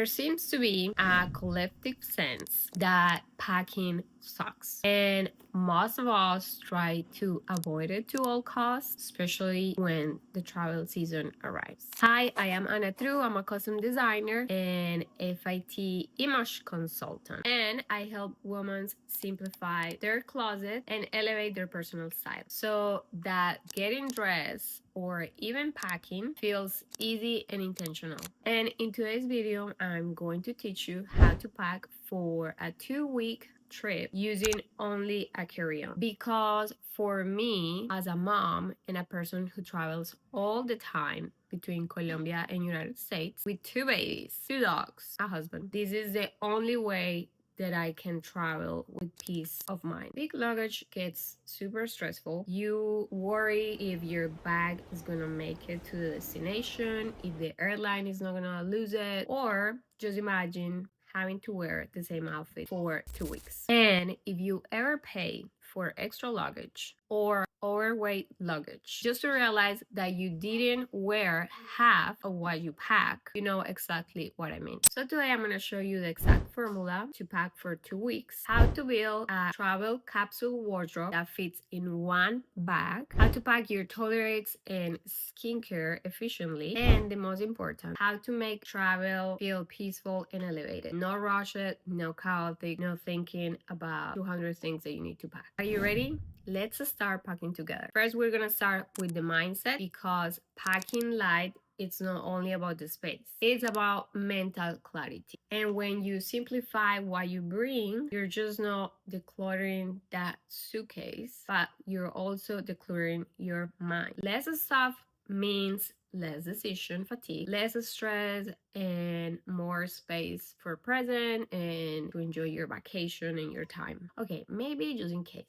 There seems to be a collective sense that packing sucks, and most of us try to avoid it to all costs, especially when the travel season arrives. Hi, I am Anna Tru. I'm a custom designer and FIT image consultant, and I help women simplify their closet and elevate their personal style so that getting dressed or even packing feels easy and intentional. And in today's video, I'm going to teach you how to pack for a 2-week trip using only a carry-on, because for me as a mom and a person who travels all the time between Colombia and United States with 2 babies, 2 dogs, a husband, this is the only way that I can travel with peace of mind. Big luggage gets super stressful. You worry if your bag is gonna make it to the destination, if the airline is not gonna lose it, or just imagine having to wear the same outfit for 2 weeks. And if you ever pay for extra luggage or overweight luggage just to realize that you didn't wear half of what you pack, you know exactly what I mean. So today I'm going to show you the exact formula to pack for 2 weeks, how to build a travel capsule wardrobe that fits in one bag, how to pack your toiletries and skincare efficiently, and the most important, how to make travel feel peaceful and elevated. No rush it, no chaotic, no thinking about 200 things that you need to pack. Are you ready? Let's start packing together. First, we're gonna start with the mindset, because packing light, it's not only about the space, it's about mental clarity. And when you simplify what you bring, you're just not decluttering that suitcase, but you're also decluttering your mind. Less stuff means less decision fatigue, less stress, and more space for present and to enjoy your vacation and your time. Okay, maybe just in case.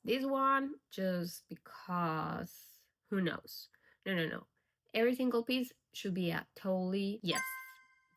This one just because, who knows? No. Every single piece should be a totally yes.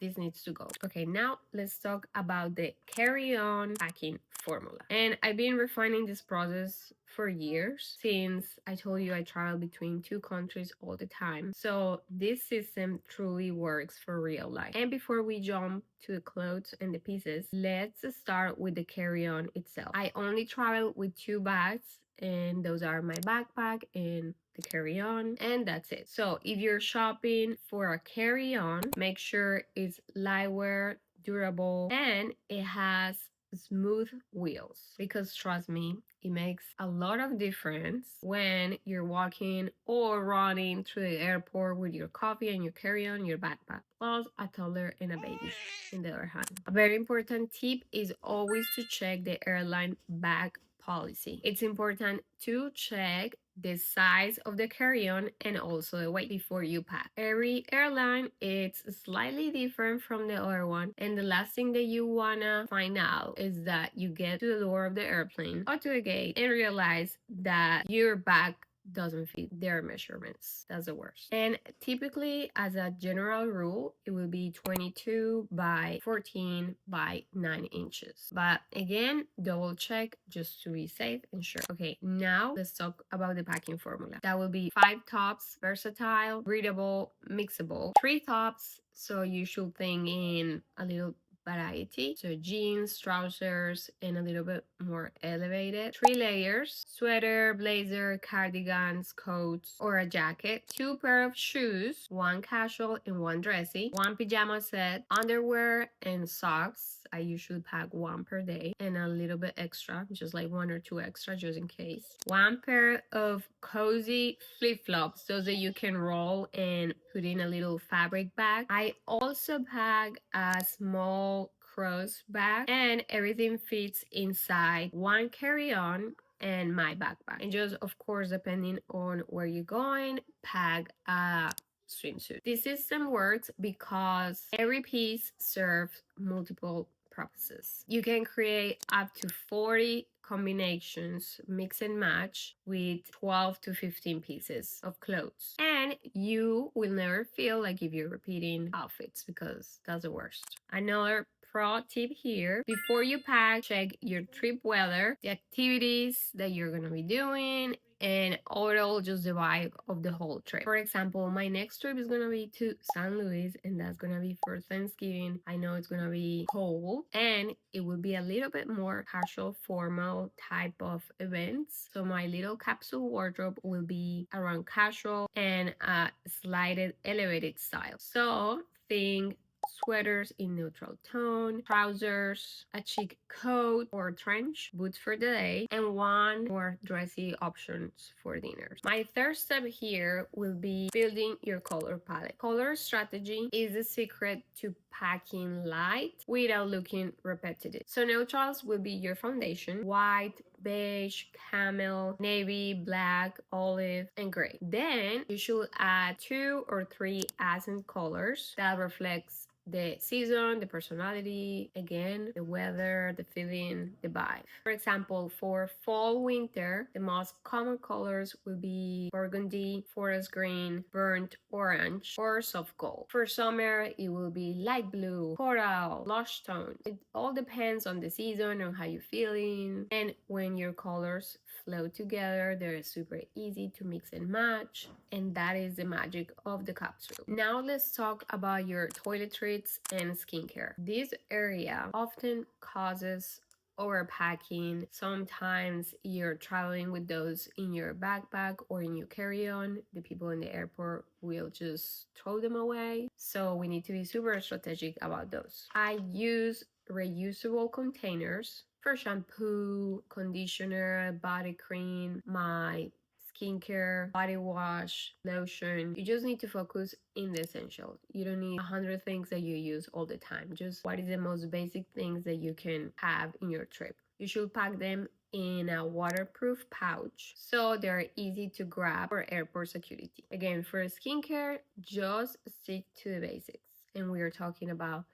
This needs to go. Okay, now let's talk about the carry-on packing formula. And I've been refining this process for years, since I told you I travel between 2 countries all the time. So this system truly works for real life. And before we jump to the clothes and the pieces, let's start with the carry-on itself. I only travel with 2 bags, and those are my backpack and the carry-on, and that's it. So if you're shopping for a carry-on, make sure it's lightweight, durable, and it has smooth wheels, because trust me, it makes a lot of difference when you're walking or running through the airport with your coffee and your carry-on, your backpack, plus a toddler and a baby in the other hand. A very important tip is always to check the airline bag policy. It's important to check the size of the carry-on and also the weight before you pack. Every airline is slightly different from the other one, and the last thing that you wanna find out is that you get to the door of the airplane or to the gate and realize that your bag doesn't fit their measurements. That's the worst. And typically, as a general rule, it will be 22 by 14 by 9 inches. But again, double check just to be safe and sure. Okay, now let's talk about the packing formula. That will be 5 tops, versatile, breathable, mixable, 3 tops, so you should think in a little variety, so jeans, trousers, and a little bit more elevated. 3 layers: sweater, blazer, cardigans, coats, or a jacket. 2 pair of shoes, 1 casual and 1 dressy. 1 pajama set, underwear and socks. I usually pack 1 per day, and a little bit extra, just like 1 or 2 extra just in case. 1 pair of cozy flip-flops, those that you can roll and put in a little fabric bag. I also pack a small cross bag, and everything fits inside 1 carry-on and my backpack. And just, of course, depending on where you're going, pack a swimsuit. This system works because every piece serves multiple purposes. You can create up to 40 combinations, mix and match, with 12 to 15 pieces of clothes, and you will never feel like if you're repeating outfits, because that's the worst. Another pro tip here. Before you pack, check your trip weather, the activities that you're gonna be doing, and overall just the vibe of the whole trip. For example, my next trip is gonna be to San Luis, and that's gonna be for Thanksgiving. I know it's gonna be cold and it will be a little bit more casual, formal type of events. So my little capsule wardrobe will be around casual and a slighted elevated style. So think sweaters in neutral tone, trousers, a chic coat or trench, boots for the day, and one more dressy options for dinners. My third step here will be building your color palette. Color strategy is the secret to packing light without looking repetitive. So neutrals will be your foundation: white, beige, camel, navy, black, olive, and gray. Then you should add 2 or 3 accent colors that reflects the season, the personality, again, the weather, the feeling, the vibe. For example, for fall, winter, the most common colors will be burgundy, forest green, burnt orange, or soft gold. For summer, it will be light blue, coral, lush tones. It all depends on the season, on how you're feeling, and when your colors flow together, they're super easy to mix and match, and that is the magic of the capsule. Now let's talk about your toiletries and skincare. This area often causes overpacking. Sometimes you're traveling with those in your backpack or in your carry-on. The people in the airport will just throw them away. So we need to be super strategic about those. I use reusable containers for shampoo, conditioner, body cream, my skincare, body wash, lotion. You just need to focus in the essential. You don't need 100 things that you use all the time. Just what is the most basic things that you can have in your trip. You should pack them in a waterproof pouch so they're easy to grab for airport security. Again, for skincare, just stick to the basics. And we are talking about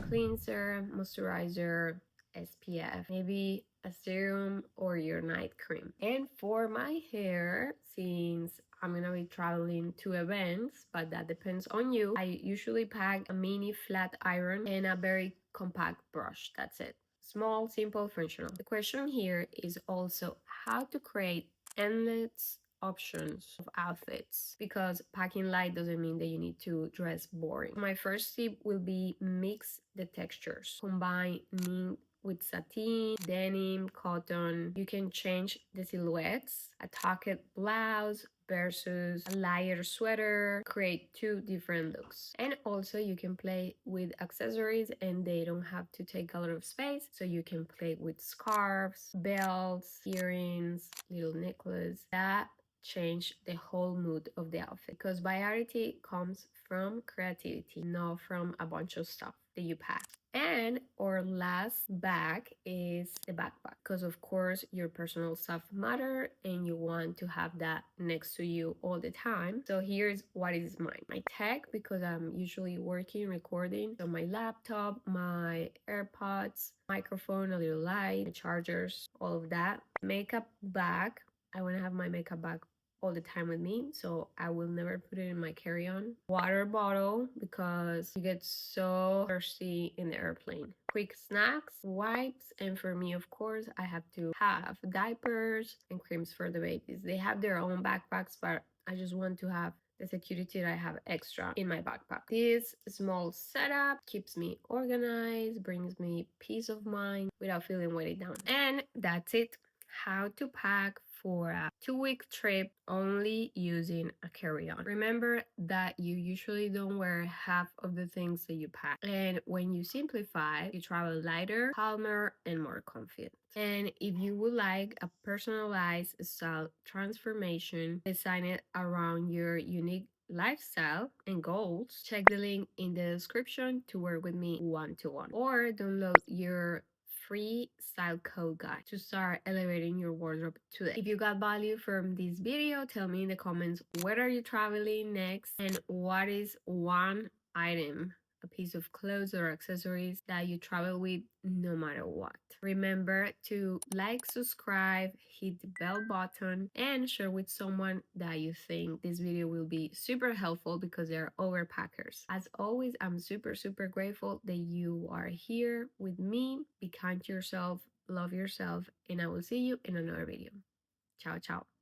cleanser, moisturizer, SPF, maybe a serum or your night cream. And for my hair, since I'm gonna be traveling to events, but that depends on you, I usually pack a mini flat iron and a very compact brush. That's it. Small, simple, functional. The question here is also how to create endless options of outfits, because packing light doesn't mean that you need to dress boring. My first tip will be mix the textures. Combine knit with satin, denim, cotton. You can change the silhouettes. A tucked blouse versus a lighter sweater, create 2 different looks. And also you can play with accessories and they don't have to take a lot of space. So you can play with scarves, belts, earrings, little necklace. That change the whole mood of the outfit, because variety comes from creativity, not from a bunch of stuff that you pack. And our last bag is the backpack, because of course your personal stuff matter and you want to have that next to you all the time. So here's what is mine. My tech, because I'm usually working, recording. So my laptop, my AirPods, microphone, a little light, the chargers, all of that. Makeup bag. I want to have my makeup bag all the time with me, so I will never put it in my carry-on. Water bottle, because you get so thirsty in the airplane. Quick snacks, wipes, and for me, of course, I have to have diapers and creams for the babies. They have their own backpacks, but I just want to have the security that I have extra in my backpack. This small setup keeps me organized, brings me peace of mind without feeling weighted down. And that's it. How to pack for a 2-week trip only using a carry-on. Remember that you usually don't wear half of the things that you pack. And when you simplify, you travel lighter, calmer, and more confident. And if you would like a personalized style transformation, design it around your unique lifestyle and goals, check the link in the description to work with me one-to-one, or download your free style code guide to start elevating your wardrobe today. If you got value from this video, tell me in the comments where are you traveling next and what is one item a piece of clothes or accessories that you travel with no matter what. Remember to like, subscribe, hit the bell button, and share with someone that you think this video will be super helpful because they're overpackers. As always, I'm super grateful that you are here with me. Be kind to yourself, love yourself, and I will see you in another video. Ciao, ciao.